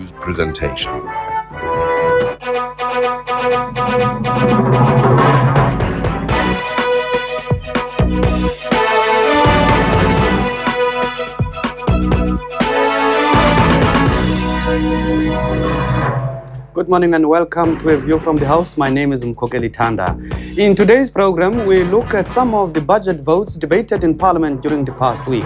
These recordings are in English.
news presentation. Good morning and welcome to A View from the House. My name is Mkokeli Tanda. In today's program, we look at some of the budget votes debated in Parliament during the past week.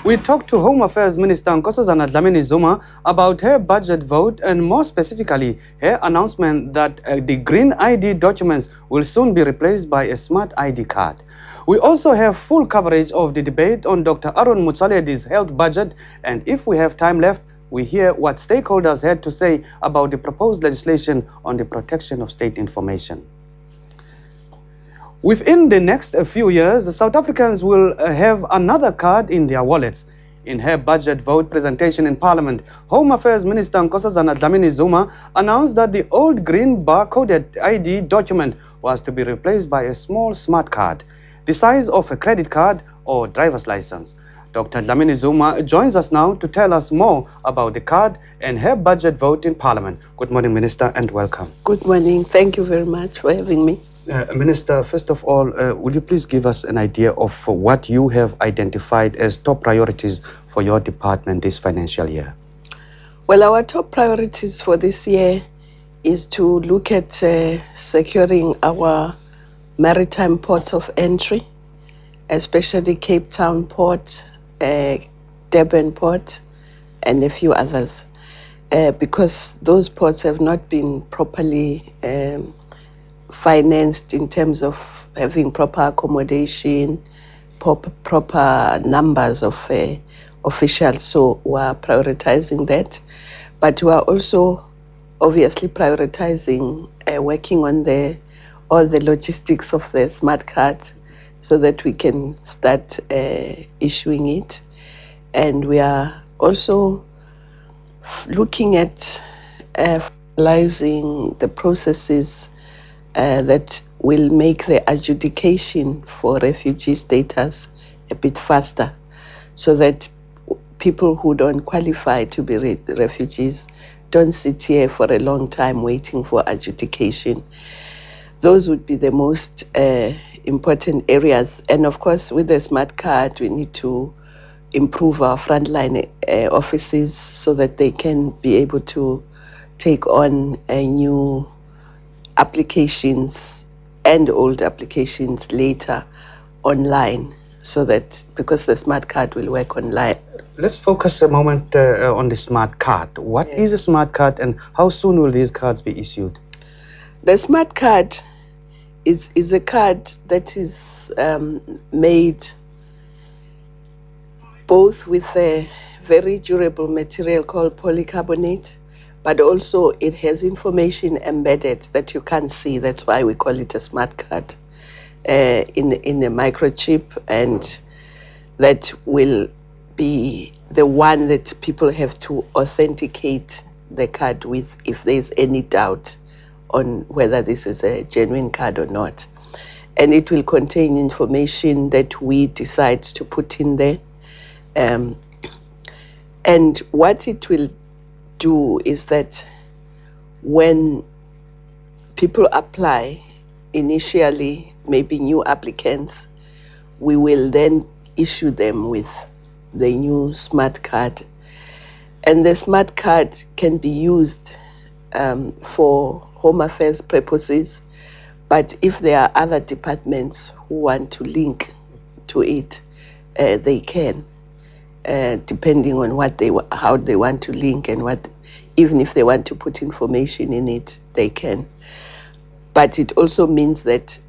We talked to Home Affairs Minister Dlamini-Zuma about her budget vote and more specifically, her announcement that the green ID documents will soon be replaced by a smart ID card. We also have full coverage of the debate on Dr. Aaron Motsoaledi's health budget, and if we have time left, we hear what stakeholders had to say about the proposed legislation on the protection of state information. Within the next few years, the South Africans will have another card in their wallets. In her budget vote presentation in Parliament, Home Affairs Minister Dlamini-Zuma announced that the old green barcoded ID document was to be replaced by a small smart card, the size of a credit card or driver's license. Dr. Dlamini-Zuma joins us now to tell us more about the card and her budget vote in Parliament. Good morning, Minister, and welcome. Good morning. Thank you very much for having me. Minister, first of all, will you please give us an idea of what you have identified as top priorities for your department this financial year? Well, our top priorities for this year is to look at securing our maritime ports of entry, especially Cape Town Port, Durban Port, and a few others, because those ports have not been properly financed in terms of having proper accommodation, proper numbers of officials. So we are prioritizing that, but we are also obviously prioritizing working on all the logistics of the smart card, so that we can start issuing it. And we are also looking at finalizing the processes that will make the adjudication for refugee status a bit faster, so that people who don't qualify to be refugees don't sit here for a long time waiting for adjudication. Those would be the most important areas. And of course, with the smart card, we need to improve our frontline offices so that they can be able to take on new applications and old applications later online, so that because the smart card will work online. Let's focus a moment on the smart card. What is a smart card and how soon will these cards be issued? The smart card is a card that is made both with a very durable material called polycarbonate, but also it has information embedded that you can't see. That's why we call it a smart card, in a microchip, and that will be the one that people have to authenticate the card with if there's any doubt on whether this is a genuine card or not. And it will contain information that we decide to put in there. And what it will do is that when people apply, initially, maybe new applicants, we will then issue them with the new smart card. And the smart card can be used for Home Affairs purposes, but if there are other departments who want to link to it, they can, depending on how they want to link, and even if they want to put information in it, they can. But it also means that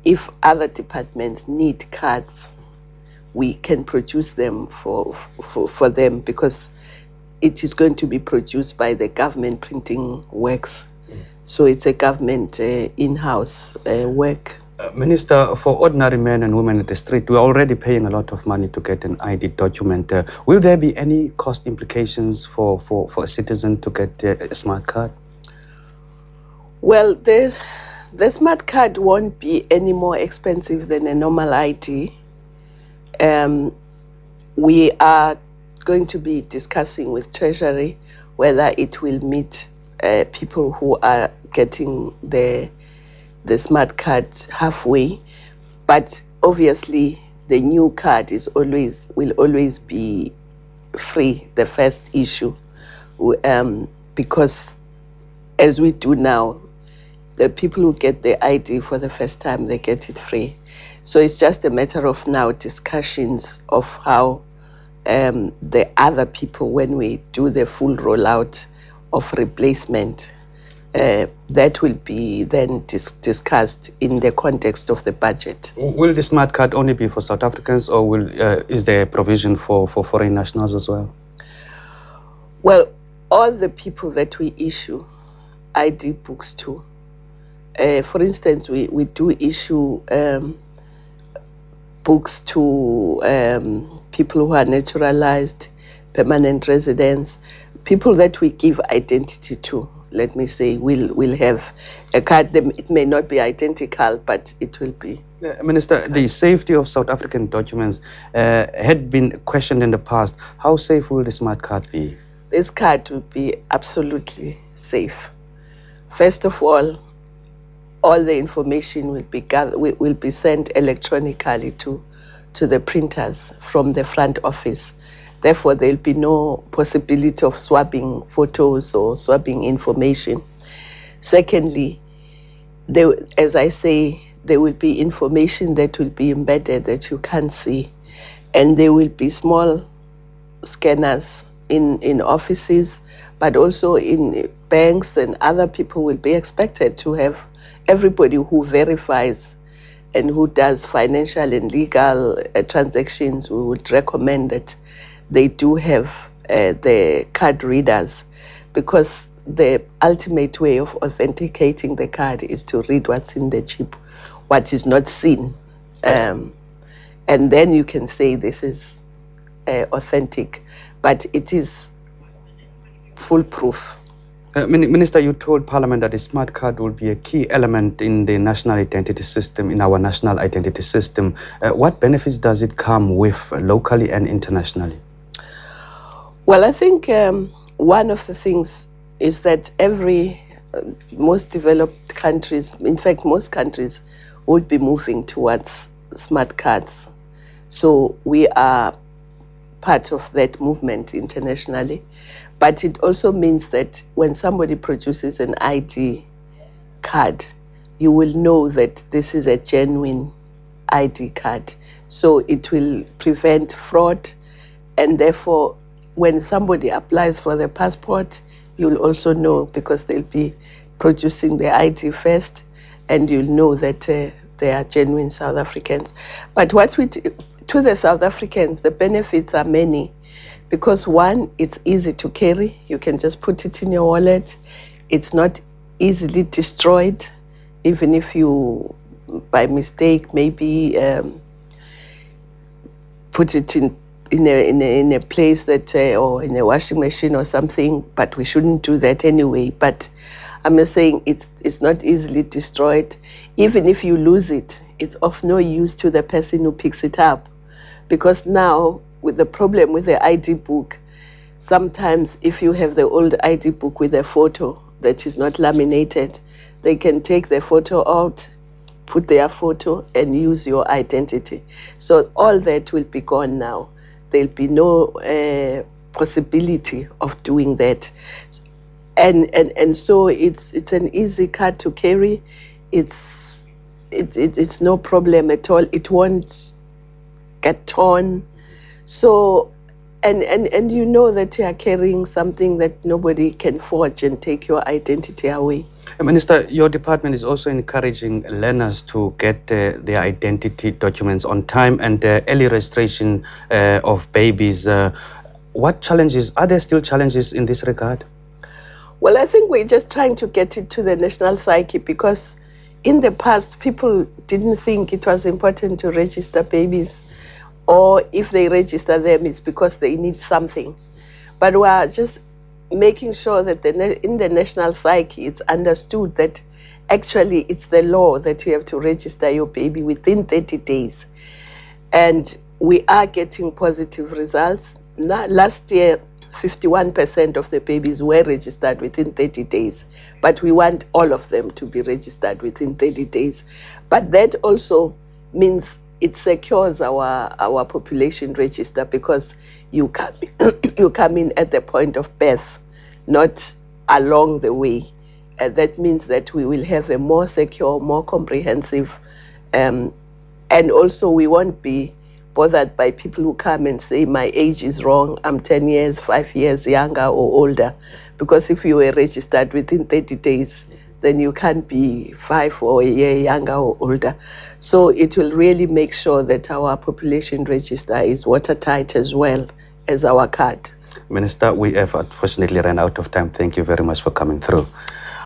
if other departments need cards, we can produce them for them, because it is going to be produced by the government printing works. So it's a government in-house work. Minister, for ordinary men and women at the street, we're already paying a lot of money to get an ID document. Will there be any cost implications for a citizen to get a smart card? Well, the smart card won't be any more expensive than a normal ID. We are going to be discussing with Treasury whether it will meet people who are getting the smart card halfway. But obviously, the new card will always be free, the first issue, because as we do now, the people who get the ID for the first time, they get it free. So it's just a matter of now discussions of how the other people, when we do the full rollout of replacement, that will be then discussed in the context of the budget. Will the smart card only be for South Africans, or is there a provision for foreign nationals as well? Well, all the people that we issue ID books to, for instance, we do issue books to people who are naturalized, permanent residents, people that we give identity to, let me say, will have a card. It may not be identical, but it will be. Minister, the safety of South African documents had been questioned in the past. How safe will the smart card be? This card will be absolutely safe. First of all the information will be sent electronically to the printers from the front office. Therefore, there will be no possibility of swapping photos or swapping information. Secondly, as I say, there will be information that will be embedded that you can't see. And there will be small scanners in offices, but also in banks, and other people will be expected to have everybody who verifies and who does financial and legal transactions. We would recommend that they do have the card readers, because the ultimate way of authenticating the card is to read what's in the chip, what is not seen. And then you can say this is authentic, but it is foolproof. Minister, you told Parliament that the smart card will be a key element in the national identity system, in our national identity system. What benefits does it come with locally and internationally? Well, I think one of the things is that most developed countries, in fact, most countries would be moving towards smart cards. So we are part of that movement internationally. But it also means that when somebody produces an ID card, you will know that this is a genuine ID card. So it will prevent fraud, and therefore, when somebody applies for the passport, you'll also know, because they'll be producing the ID first, and you'll know that they are genuine South Africans. But to the South Africans, the benefits are many. Because one, it's easy to carry. You can just put it in your wallet. It's not easily destroyed, even if you, by mistake, maybe put it in a place that, or in a washing machine or something. But we shouldn't do that anyway. But I'm just saying it's not easily destroyed. Even if you lose it, it's of no use to the person who picks it up, because now, with the problem with the ID book, sometimes if you have the old ID book with a photo that is not laminated, they can take the photo out, put their photo, and use your identity. So all that will be gone now. There'll be no possibility of doing that. And so it's an easy card to carry. It's no problem at all. It won't get torn. So, and you know that you are carrying something that nobody can forge and take your identity away. Minister, your department is also encouraging learners to get their identity documents on time, and early registration of babies. What challenges, are there still challenges in this regard? Well, I think we're just trying to get it to the national psyche, because in the past, people didn't think it was important to register babies. Or if they register them, it's because they need something. But we are just making sure that in the national psyche, it's understood that actually it's the law that you have to register your baby within 30 days. And we are getting positive results. Last year, 51% of the babies were registered within 30 days. But we want all of them to be registered within 30 days. But that also means it secures our population register, because you come, you come in at the point of birth, not along the way. That means that we will have a more secure, more comprehensive, and also we won't be bothered by people who come and say, my age is wrong, I'm 10 years, 5 years younger or older. Because if you were registered within 30 days, then you can't be 5 or a year younger or older. So it will really make sure that our population register is watertight as well as our card. Minister, we have unfortunately run out of time. Thank you very much for coming through.